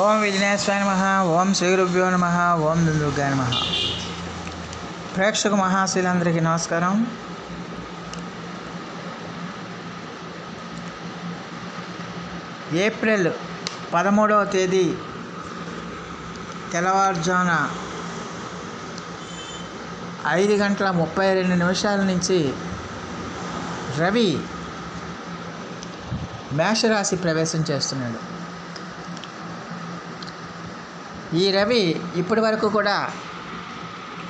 ఓం విఘ్నేశ్వరాయ నమః. ఓం శ్రీ గురుభ్యో నమః. ఓం దుర్గాయ నమః. ప్రేక్షక మహాశీలందరికీ నమస్కారం. ఏప్రిల్ 13వ తేదీ తెల్లవారుజామున 5:32 నుంచి రవి మేషరాశి ప్రవేశం చేస్తున్నాడు. ఈ రవి ఇప్పటి వరకు కూడా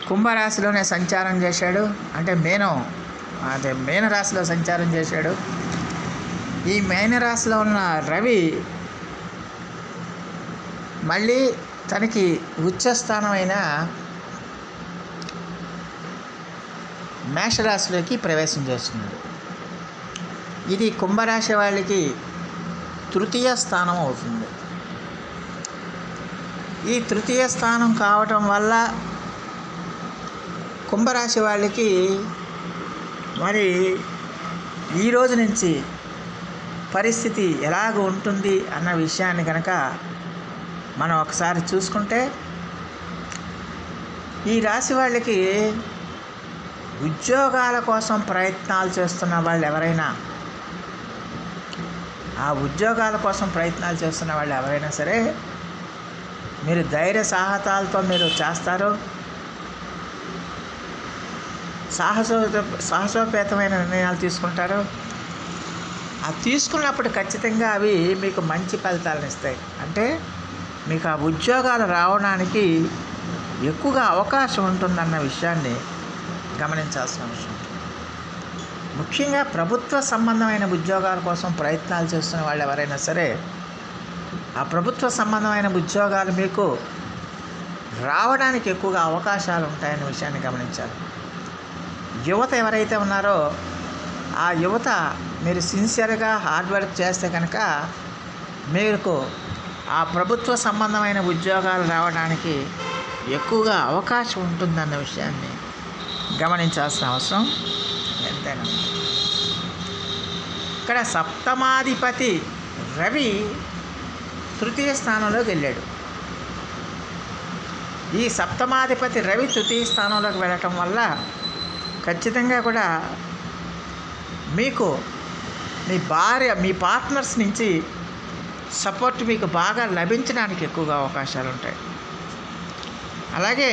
కుంభరాశిలోనే సంచారం చేశాడు, అంటే మీనరాశిలో సంచారం చేశాడు. ఈ మీనరాశిలో ఉన్న రవి మళ్ళీ తనకి ఉచ్చస్థానమైన మేషరాశిలోకి ప్రవేశం చేస్తున్నాడు. ఇది కుంభరాశి వాళ్ళకి తృతీయ స్థానం అవుతుంది. ఈ తృతీయ స్థానం కావటం వల్ల కుంభరాశి వాళ్ళకి మరి ఈ రోజు నుంచి పరిస్థితి ఎలాగ ఉంటుంది అన్న విషయాన్ని కనుక మనం ఒకసారి చూసుకుంటే, ఈ రాశి వాళ్ళకి ఉద్యోగాల కోసం ప్రయత్నాలు చేస్తున్న వాళ్ళు ఎవరైనా, ఆ ఉద్యోగాల కోసం ప్రయత్నాలు చేస్తున్న వాళ్ళు ఎవరైనా సరే, మీరు ధైర్య సాహసాలతో మీరు చేస్తారు. సాహసోపేతమైన నిర్ణయాలు తీసుకుంటారు. ఆ తీసుకున్నప్పుడు ఖచ్చితంగా అవి మీకు మంచి ఫలితాలను ఇస్తాయి. అంటే మీకు ఆ ఉద్యోగాలు రావడానికి ఎక్కువగా అవకాశం ఉంటుందన్న విషయాన్ని గమనించాల్సిన అవసరం. ముఖ్యంగా ప్రభుత్వ సంబంధమైన ఉద్యోగాల కోసం ప్రయత్నాలు చేస్తున్న వాళ్ళు ఎవరైనా సరే, ఆ ప్రభుత్వ సంబంధమైన ఉద్యోగాలు మీకు రావడానికి ఎక్కువగా అవకాశాలు ఉంటాయనే విషయాన్ని గమనించాలి. యువత ఎవరైతే ఉన్నారో ఆ యువత మీరు సిన్సియర్గా హార్డ్ వర్క్ చేస్తే కనుక మీకు ఆ ప్రభుత్వ సంబంధమైన ఉద్యోగాలు రావడానికి ఎక్కువగా అవకాశం ఉంటుందన్న విషయాన్ని గమనించాల్సిన అవసరం ఎంతైనా. ఇక్కడ సప్తమాధిపతి రవి తృతీయ స్థానంలోకి వెళ్ళాడు. ఈ సప్తమాధిపతి రవి తృతీయ స్థానంలోకి వెళ్ళటం వల్ల ఖచ్చితంగా కూడా మీకు మీ భార్య, మీ పార్ట్నర్స్ నుంచి సపోర్ట్ మీకు బాగా లభించడానికి ఎక్కువగా అవకాశాలు ఉంటాయి. అలాగే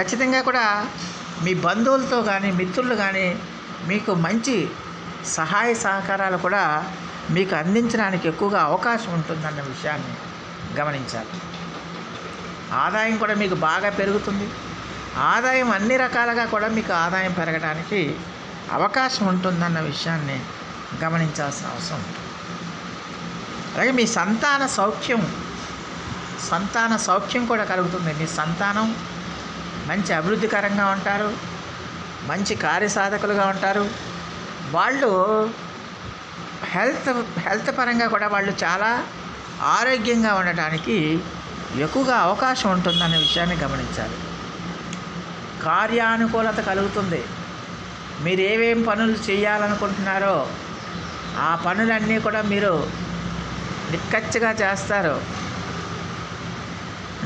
ఖచ్చితంగా కూడా మీ బంధువులతో కానీ మిత్రులు కానీ మీకు మంచి సహాయ సహకారాలు కూడా మీకు అందించడానికి ఎక్కువగా అవకాశం ఉంటుందన్న విషయాన్ని గమనించాలి. ఆదాయం కూడా మీకు బాగా పెరుగుతుంది. ఆదాయం అన్ని రకాలుగా కూడా మీకు ఆదాయం పెరగడానికి అవకాశం ఉంటుందన్న విషయాన్ని గమనించాల్సిన అవసరం ఉంటుంది. అలాగే మీ సంతాన సౌఖ్యం కూడా కలుగుతుంది. మీ సంతానం మంచి అభివృద్ధికరంగా ఉంటారు, మంచి కార్యసాధకులుగా ఉంటారు. వాళ్ళు హెల్త్ పరంగా కూడా వాళ్ళు చాలా ఆరోగ్యంగా ఉండటానికి ఎక్కువగా అవకాశం ఉంటుందనే విషయాన్ని గమనించాలి. కార్యానుకూలత కలుగుతుంది. మీరు ఏమేం పనులు చేయాలనుకుంటున్నారో ఆ పనులన్నీ కూడా మీరు నిక్కచ్చిగా చేస్తారు,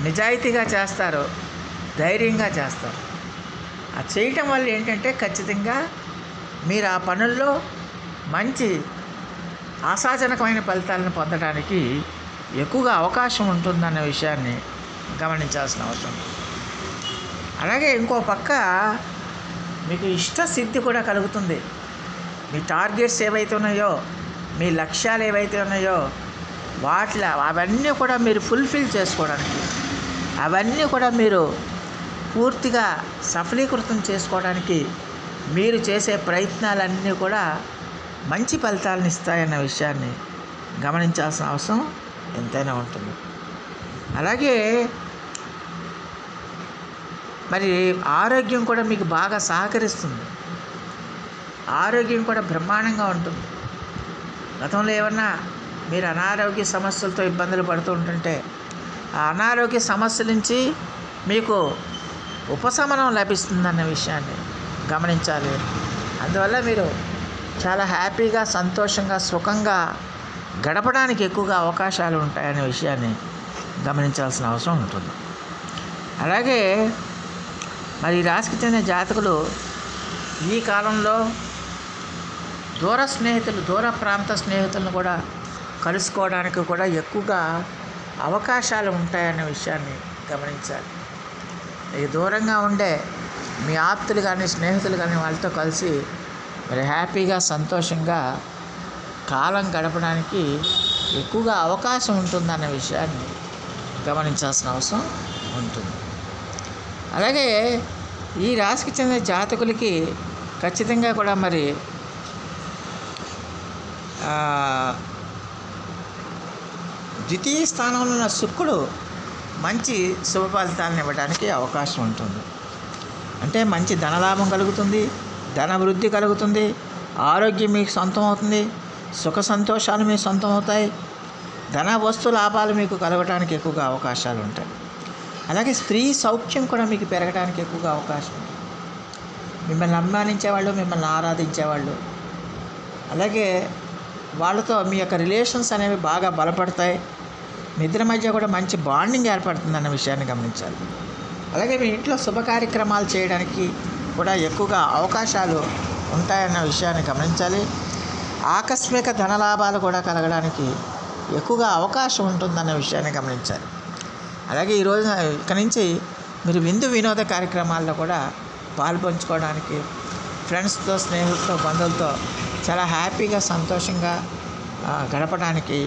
నిజాయితీగా చేస్తారు, ధైర్యంగా చేస్తారు. ఆ చేయటం వల్ల ఏంటంటే ఖచ్చితంగా మీరు ఆ పనుల్లో మంచి ఆశాజనకమైన ఫలితాలను పొందడానికి ఎక్కువగా అవకాశం ఉంటుందన్న విషయాన్ని గమనించాల్సిన అవసరం. అలాగే ఇంకో పక్క మీకు ఇష్టసిద్ధి కూడా కలుగుతుంది. మీ టార్గెట్స్ ఏవైతే ఉన్నాయో, మీ లక్ష్యాలు ఏవైతే ఉన్నాయో అవన్నీ కూడా మీరు ఫుల్ఫిల్ చేసుకోవడానికి, అవన్నీ కూడా మీరు పూర్తిగా సఫలీకృతం చేసుకోవడానికి మీరు చేసే ప్రయత్నాలన్నీ కూడా మంచి ఫలితాలను ఇస్తాయన్న విషయాన్ని గమనించాల్సిన అవసరం ఎంతైనా ఉంటుంది. అలాగే మరి ఆరోగ్యం కూడా మీకు బాగా సహకరిస్తుంది. ఆరోగ్యం కూడా బ్రహ్మాండంగా ఉంటుంది. గతంలో ఏమన్నా మీరు అనారోగ్య సమస్యలతో ఇబ్బందులు పడుతూ ఉంటుంటే ఆ అనారోగ్య సమస్యల నుంచి మీకు ఉపశమనం లభిస్తుందన్న విషయాన్ని గమనించాలి. అందువల్ల మీరు చాలా హ్యాపీగా, సంతోషంగా, సుఖంగా గడపడానికి ఎక్కువగా అవకాశాలు ఉంటాయనే విషయాన్ని గమనించాల్సిన అవసరం ఉంటుంది. అలాగే మరి ఈ రాశికి చెందిన జాతకులు ఈ కాలంలో దూర ప్రాంత స్నేహితులను కూడా కలుసుకోవడానికి కూడా ఎక్కువగా అవకాశాలు ఉంటాయనే విషయాన్ని గమనించాలి. ఈ దూరంగా ఉండే మీ ఆప్తులు కానీ స్నేహితులు కానీ వాళ్ళతో కలిసి మరి హ్యాపీగా సంతోషంగా కాలం గడపడానికి ఎక్కువగా అవకాశం ఉంటుందన్న విషయాన్ని గమనించాల్సిన అవసరం ఉంటుంది. అలాగే ఈ రాశికి చెందిన జాతకులకి ఖచ్చితంగా కూడా మరి ద్వితీయ స్థానంలో ఉన్న శుక్రుడు మంచి శుభ ఫలితాలను ఇవ్వడానికి అవకాశం ఉంటుంది. అంటే మంచి ధనలాభం కలుగుతుంది, ధన వృద్ధి కలుగుతుంది, ఆరోగ్యం మీకు సొంతం అవుతుంది, సుఖ సంతోషాలు మీకు సొంతం అవుతాయి, ధన వస్తు లాభాలు మీకు కలగడానికి ఎక్కువగా అవకాశాలు ఉంటాయి. అలాగే స్త్రీ సౌఖ్యం కూడా మీకు పెరగడానికి ఎక్కువగా అవకాశం ఉంటుంది. మిమ్మల్ని అభిమానించేవాళ్ళు, మిమ్మల్ని ఆరాధించేవాళ్ళు, అలాగే వాళ్ళతో మీ యొక్క రిలేషన్స్ అనేవి బాగా బలపడతాయి. మీ ఇద్దరి మధ్య కూడా మంచి బాండింగ్ ఏర్పడుతుందన్న విషయాన్ని గమనించాలి. అలాగే మీ ఇంట్లో శుభ కార్యక్రమాలు చేయడానికి కూడా ఎక్కువగా అవకాశాలు ఉంటాయన్న విషయాన్ని గమనించాలి. ఆకస్మిక ధనలాభాలు కూడా కలగడానికి ఎక్కువగా అవకాశం ఉంటుందన్న విషయాన్ని గమనించాలి. అలాగే ఈరోజు ఇక నుంచి మీరు విందు వినోద కార్యక్రమాల్లో కూడా పాల్పంచుకోవడానికి ఫ్రెండ్స్తో, స్నేహితులతో, బంధువులతో చాలా హ్యాపీగా సంతోషంగా గడపడానికి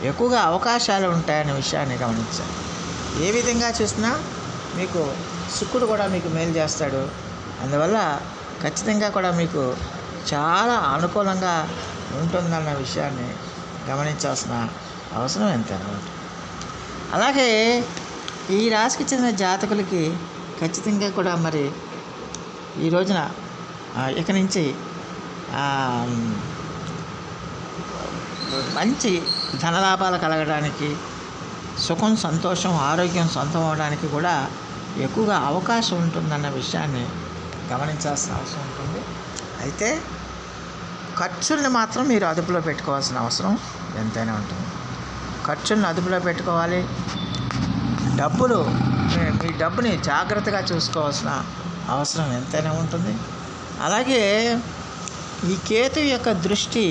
ఎక్కువగా అవకాశాలు ఉంటాయనే విషయాన్ని గమనించాలి. ఏ విధంగా చూసినా మీకు శుక్రుడు కూడా మీకు మేలు చేస్తాడు. అందువల్ల ఖచ్చితంగా కూడా మీకు చాలా అనుకూలంగా ఉంటుందన్న విషయాన్ని గమనించాల్సిన అవసరం ఎంతైనా ఉంటుంది. అలాగే ఈ రాశికి చెందిన జాతకులకి ఖచ్చితంగా కూడా మరి ఈ రోజున ఇక నుంచి మంచి ధనలాభాలు కలగడానికి, సుఖం, సంతోషం, ఆరోగ్యం సొంతం అవడానికి కూడా ఎక్కువగా అవకాశం ఉంటుందన్న విషయాన్ని గమనించాల్సిన అవసరం ఉంటుంది. అయితే ఖర్చుల్ని మాత్రం మీరు అదుపులో పెట్టుకోవాల్సిన అవసరం ఎంతైనా ఉంటుంది. ఖర్చులను అదుపులో పెట్టుకోవాలి. మీ డబ్బుని జాగ్రత్తగా చూసుకోవాల్సిన అవసరం ఎంతైనా ఉంటుంది. అలాగే ఈ కేతు యొక్క దృష్టి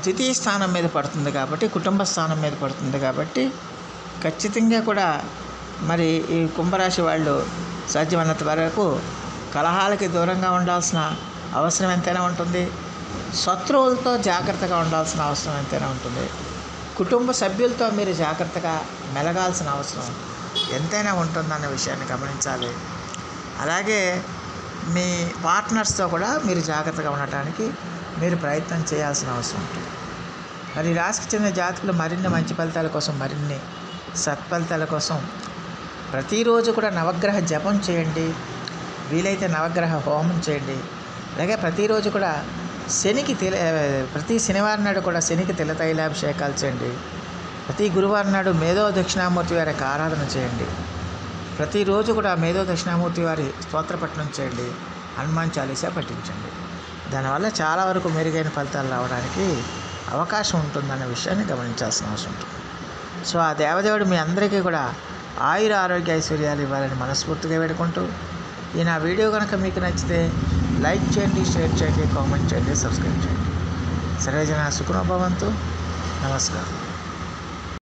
ద్వితీయ స్థానం మీద పడుతుంది కాబట్టి, కుటుంబ స్థానం మీద పడుతుంది కాబట్టి ఖచ్చితంగా కూడా మరి ఈ కుంభరాశి వాళ్ళు సాధ్యమైనంత వరకు కలహాలకి దూరంగా ఉండాల్సిన అవసరం ఎంతైనా ఉంటుంది. శత్రువులతో జాగ్రత్తగా ఉండాల్సిన అవసరం ఎంతైనా ఉంటుంది. కుటుంబ సభ్యులతో మీరు జాగ్రత్తగా మెలగాల్సిన అవసరం ఎంతైనా ఉంటుందన్న విషయాన్ని గమనించాలి. అలాగే మీ పార్ట్నర్స్తో కూడా మీరు జాగ్రత్తగా ఉండటానికి మీరు ప్రయత్నం చేయాల్సిన అవసరం ఉంటుంది. మరి రాశికి చెందిన జాతకులు మరిన్ని మంచి ఫలితాల కోసం, మరిన్ని సత్ఫలితాల కోసం ప్రతిరోజు కూడా నవగ్రహ జపం చేయండి. వీలైతే నవగ్రహ హోమం చేయండి. అలాగే ప్రతిరోజు కూడా ప్రతి శనివారం నాడు కూడా శనికి తిలతైలాభిషేకాలు చేయండి. ప్రతి గురువారం నాడు మేధో దక్షిణామూర్తి వారి ఆరాధన చేయండి. ప్రతిరోజు కూడా మేధో దక్షిణామూర్తి వారి స్తోత్రపఠనం చేయండి. హనుమాన్ చాలీసా పఠించండి. దానివల్ల చాలా వరకు మెరుగైన ఫలితాలు రావడానికి అవకాశం ఉంటుందన్న విషయాన్ని గమనించాల్సిన అవసరం ఉంటుంది. సో ఆ దేవదేవుడు మీ అందరికీ కూడా ఆయుర ఆరోగ్య ఐశ్వర్యాలు ఇవ్వాలని మనస్ఫూర్తిగా వేడుకుంటూ, ఈ నా వీడియో కనుక మీకు నచ్చితే లైక్ చేయండి, షేర్ చేయండి, కామెంట్ చేయండి, సబ్స్క్రైబ్ చేయండి. సర్వేజన సుఖినో భవంతు. నమస్కారం.